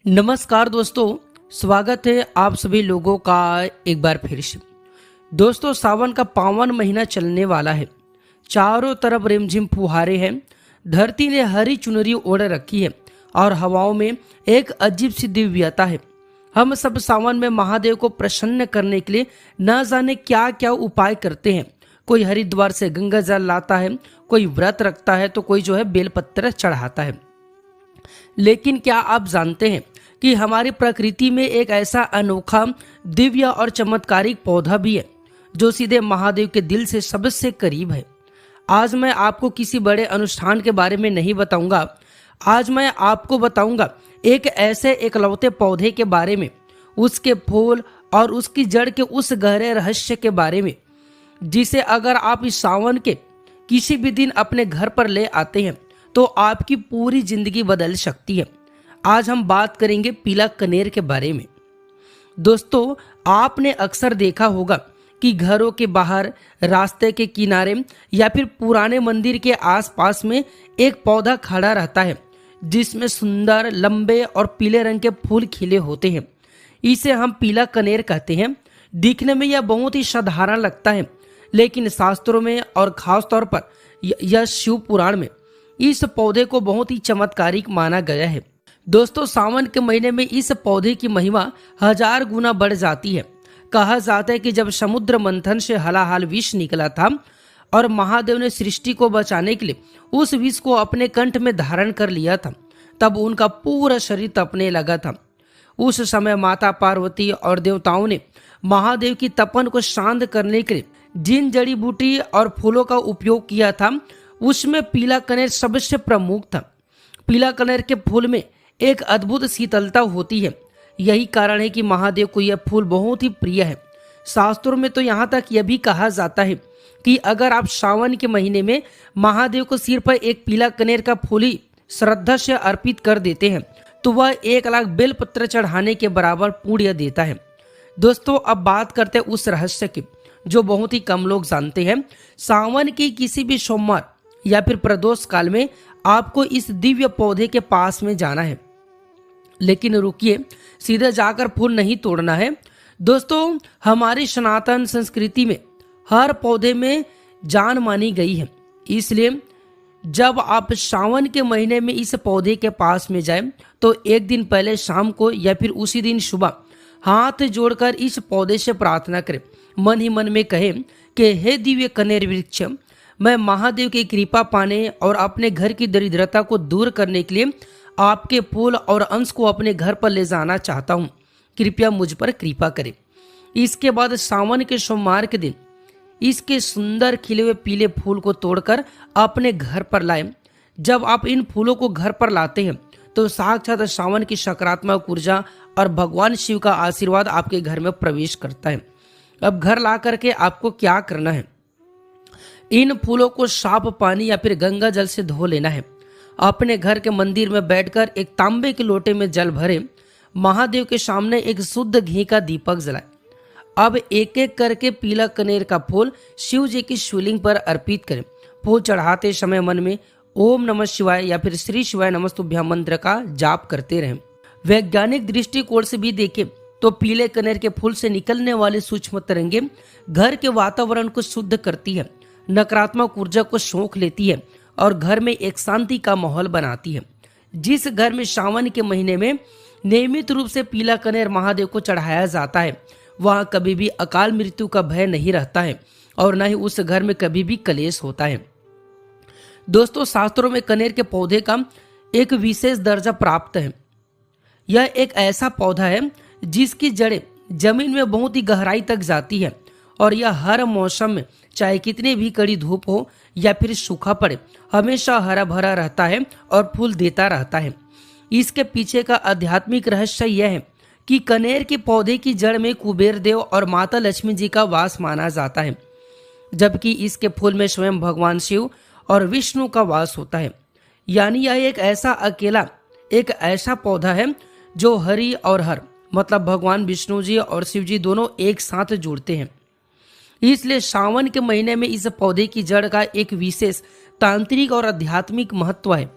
नमस्कार दोस्तों, स्वागत है आप सभी लोगों का एक बार फिर से। दोस्तों, सावन का पावन महीना चलने वाला है। चारों तरफ रिमझिम फुहारे हैं। धरती ने हरी चुनरी ओढ़ रखी है और हवाओं में एक अजीब सी दिव्यता है। हम सब सावन में महादेव को प्रसन्न करने के लिए न जाने क्या क्या उपाय करते हैं। कोई हरिद्वार से गंगा जल लाता है, कोई व्रत रखता है, तो कोई जो है बेलपत्र चढ़ाता है। लेकिन क्या आप जानते हैं कि हमारी प्रकृति में एक ऐसा अनोखा, दिव्य और चमत्कारिक पौधा भी है जो सीधे महादेव के दिल से सबसे करीब है। आज मैं आपको किसी बड़े अनुष्ठान के बारे में नहीं बताऊंगा। आज मैं आपको बताऊंगा एक ऐसे एकलौते पौधे के बारे में, उसके फूल और उसकी जड़ के उस गहरे रहस्य के बारे में, जिसे अगर आप इस सावन के किसी भी दिन अपने घर पर ले आते हैं तो आपकी पूरी जिंदगी बदल सकती है। आज हम बात करेंगे पीला कनेर के बारे में। दोस्तों, आपने अक्सर देखा होगा कि घरों के बाहर, रास्ते के किनारे या फिर पुराने मंदिर के आसपास में एक पौधा खड़ा रहता है जिसमें सुंदर, लंबे और पीले रंग के फूल खिले होते हैं। इसे हम पीला कनेर कहते हैं। दिखने में यह बहुत ही साधारण लगता है, लेकिन शास्त्रों में और खास तौर पर यह शिव पुराण में इस पौधे को बहुत ही चमत्कारिक माना गया है। दोस्तों, सावन के महीने में इस पौधे की महिमा 1000 गुना बढ़ जाती है। कहा जाता है कि जब समुद्र मंथन से हलाहल विष निकला था और महादेव ने सृष्टि को बचाने के लिए उस विष को अपने कंठ में धारण कर लिया था, तब उनका पूरा शरीर तपने लगा था। उस समय माता पार्वती और देवताओं ने महादेव की तपन को शांत करने के लिए जिन जड़ी बूटी और फूलों का उपयोग किया था, उसमें पीला कनेर सबसे प्रमुख था। पीला कनेर के फूल में एक अद्भुत शीतलता होती है। यही कारण है कि महादेव को यह फूल बहुत ही प्रिय है। शास्त्रों में तो यहाँ तक यह भी कहा जाता है कि अगर आप सावन के महीने में महादेव को सिर पर एक पीला कनेर का फूल ही श्रद्धा से अर्पित कर देते हैं तो वह 1,00,000 बेलपत्र चढ़ाने के बराबर पुण्य देता है। दोस्तों, अब बात करते हैं उस रहस्य की जो बहुत ही कम लोग जानते हैं। सावन की किसी भी सोमवार या फिर प्रदोष काल में आपको इस दिव्य पौधे के पास में जाना है। लेकिन रुकिए, सीधे जाकर फूल नहीं तोड़ना है। दोस्तों, हमारी सनातन संस्कृति में हर पौधे में जान मानी गई है। इसलिए जब आप सावन के महीने में इस पौधे के पास में जाएं तो एक दिन पहले शाम को या फिर उसी दिन सुबह हाथ जोड़कर इस पौधे से प्रार्थना करें। मन ही मन में कहें कि हे दिव्य कनेर वृक्ष, मैं महादेव की कृपा पाने और अपने घर की दरिद्रता को दूर करने के लिए आपके फूल और अंश को अपने घर पर ले जाना चाहता हूँ। कृपया मुझ पर कृपा करें। इसके बाद सावन के सोमवार के दिन इसके सुंदर खिले हुए पीले फूल को तोड़कर अपने घर पर लाएं। जब आप इन फूलों को घर पर लाते हैं तो साक्षात सावन की सकारात्मक ऊर्जा और भगवान शिव का आशीर्वाद आपके घर में प्रवेश करता है। अब घर ला करके आपको क्या करना है? इन फूलों को साफ पानी या फिर गंगा जल से धो लेना है। अपने घर के मंदिर में बैठकर एक तांबे के लोटे में जल भरे, महादेव के सामने एक शुद्ध घी का दीपक जलाए। अब एक एक करके पीला कनेर का फूल शिव जी की शिवलिंग पर अर्पित करें। फूल चढ़ाते समय मन में ओम नमः शिवाय या फिर श्री शिवाय नमस्तुभ्याम मंत्र का जाप करते रहें। वैज्ञानिक दृष्टिकोण से भी देखें तो पीले कनेर के फूल से निकलने वाली सूक्ष्म तरंगे घर के वातावरण को शुद्ध करती है, नकारात्मक ऊर्जा को सोख लेती है और घर में एक शांति का माहौल बनाती है। जिस घर में सावन के महीने में नियमित रूप से पीला कनेर महादेव को चढ़ाया जाता है, वहाँ कभी भी अकाल मृत्यु का भय नहीं रहता है और न ही उस घर में कभी भी कलेश होता है। दोस्तों, शास्त्रों में कनेर के पौधे का एक विशेष दर्जा प्राप्त है। यह एक ऐसा पौधा है जिसकी जड़ें जमीन में बहुत ही गहराई तक जाती है और यह हर मौसम में, चाहे कितनी भी कड़ी धूप हो या फिर सूखा पड़े, हमेशा हरा भरा रहता है और फूल देता रहता है। इसके पीछे का आध्यात्मिक रहस्य यह है कि कनेर के पौधे की जड़ में कुबेर देव और माता लक्ष्मी जी का वास माना जाता है, जबकि इसके फूल में स्वयं भगवान शिव और विष्णु का वास होता है। यानी यह एक ऐसा पौधा है जो हरि और हर मतलब भगवान विष्णु जी और शिव जी दोनों एक साथ जुड़ते हैं। इसलिए सावन के महीने में इस पौधे की जड़ का एक विशेष तांत्रिक और आध्यात्मिक महत्व है।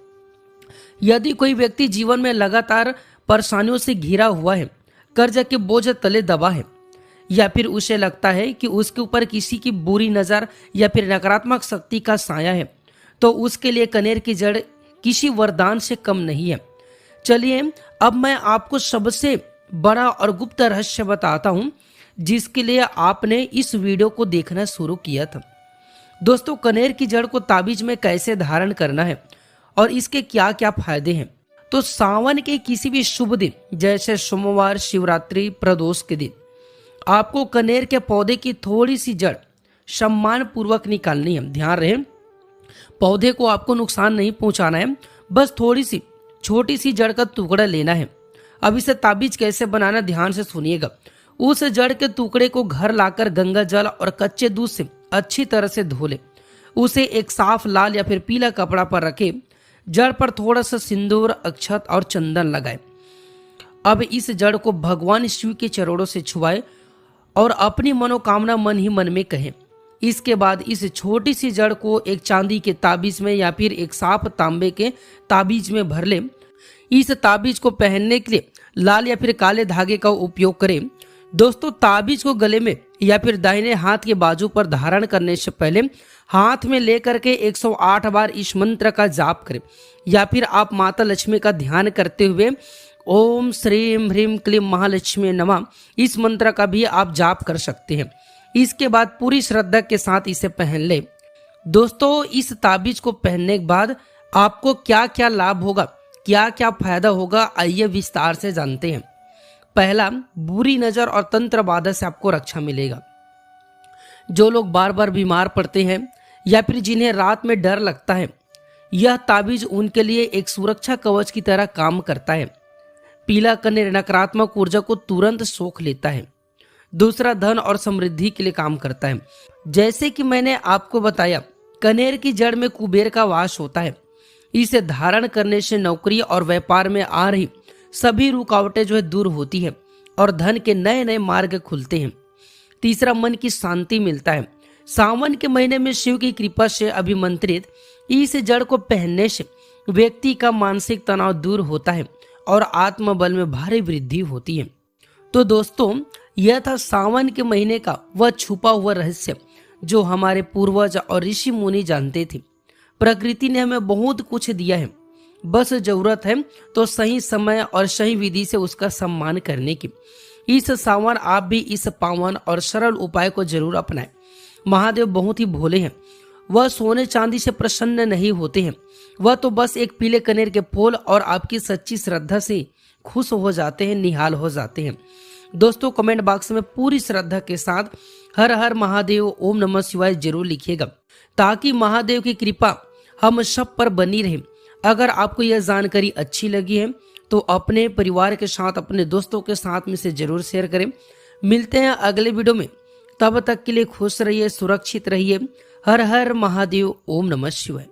यदि कोई व्यक्ति जीवन में लगातार परेशानियों से घिरा हुआ है, कर्ज के बोझ तले दबा है, या फिर उसे लगता है कि उसके ऊपर किसी की बुरी नज़र या फिर नकारात्मक शक्ति का साया है, तो उसके लिए कनेर की जड़ किसी वरदान से कम नहीं है। चलिए अब मैं आपको सबसे बड़ा और गुप्त रहस्य बताता हूं, जिसके लिए आपने इस वीडियो को देखना शुरू किया था। दोस्तों, कनेर की जड़ को ताबीज में कैसे धारण करना है और इसके क्या क्या फायदे हैं। तो सावन के किसी भी शुभ दिन जैसे सोमवार, शिवरात्रि, प्रदोष के दिन आपको कनेर के पौधे की थोड़ी सी जड़ सम्मान पूर्वक निकालनी है। ध्यान रहे, पौधे को आपको नुकसान नहीं पहुंचाना है, बस थोड़ी सी छोटी सी जड़ का टुकड़ा लेना है। अब इसे ताबीज कैसे बनाना, ध्यान से सुनिएगा। उस जड़ के टुकड़े को घर लाकर गंगा जल और कच्चे दूध से अच्छी तरह से धो ले। उसे एक साफ लाल या फिर पीला कपड़ा पर रखे, जड़ पर थोड़ा सा सिंदूर, अक्षत और चंदन लगाए। अब इस जड़ को भगवान शिव के चरणों से छुआए और अपनी मनोकामना मन ही मन में कहें। इसके बाद इस छोटी सी जड़ को एक चांदी के ताबीज में या फिर एक साफ तांबे के ताबीज में भर ले। इस ताबीज को पहनने के लिए लाल या फिर काले धागे का उपयोग करें। दोस्तों, ताबीज को गले में या फिर दाहिने हाथ के बाजू पर धारण करने से पहले हाथ में लेकर के 108 बार इस मंत्र का जाप करें, या फिर आप माता लक्ष्मी का ध्यान करते हुए ओम श्रीम ह्रीम क्लीम महालक्ष्मी नमः इस मंत्र का भी आप जाप कर सकते हैं। इसके बाद पूरी श्रद्धा के साथ इसे पहन ले। दोस्तों, इस ताबीज को पहनने के बाद आपको क्या क्या लाभ होगा, क्या क्या फायदा होगा, आइए विस्तार से जानते हैं। पहला, बुरी नजर और तंत्र बाधा से आपको रक्षा मिलेगा। जो लोग बार बार बीमार पड़ते हैं या फिर जिन्हें रात में डर लगता है, यह ताबीज उनके लिए एक सुरक्षा कवच की तरह काम करता है। पीला कनेर नकारात्मक ऊर्जा को तुरंत सोख लेता है। दूसरा, धन और समृद्धि के लिए काम करता है। जैसे कि मैंने आपको बताया, कनेर की जड़ में कुबेर का वास होता है। इसे धारण करने से नौकरी और व्यापार में आ रही सभी रुकावटें जो है दूर होती है और धन के नए नए मार्ग खुलते हैं। तीसरा, मन की शांति मिलता है। सावन के महीने में शिव की कृपा से अभिमंत्रित इस जड़ को पहनने से व्यक्ति का मानसिक तनाव दूर होता है और आत्मबल में भारी वृद्धि होती है। तो दोस्तों, यह था सावन के महीने का वह छुपा हुआ रहस्य जो हमारे पूर्वज और ऋषि मुनि जानते थे। प्रकृति ने हमें बहुत कुछ दिया है, बस जरूरत है तो सही समय और सही विधि से उसका सम्मान करने की। इस सावन आप भी इस पावन और सरल उपाय को जरूर अपनाएं। महादेव बहुत ही भोले हैं, वह सोने चांदी से प्रसन्न नहीं होते हैं, वह तो बस एक पीले कनेर के फूल और आपकी सच्ची श्रद्धा से खुश हो जाते हैं, निहाल हो जाते हैं। दोस्तों, कमेंट बॉक्स में पूरी श्रद्धा के साथ हर हर महादेव, ओम नमः शिवाय जरूर लिखिएगा, ताकि महादेव की कृपा हम सब पर बनी रहे। अगर आपको यह जानकारी अच्छी लगी है तो अपने परिवार के साथ, अपने दोस्तों के साथ में से जरूर शेयर करें। मिलते हैं अगले वीडियो में, तब तक के लिए खुश रहिए, सुरक्षित रहिए। हर हर महादेव, ओम नमः शिवाय।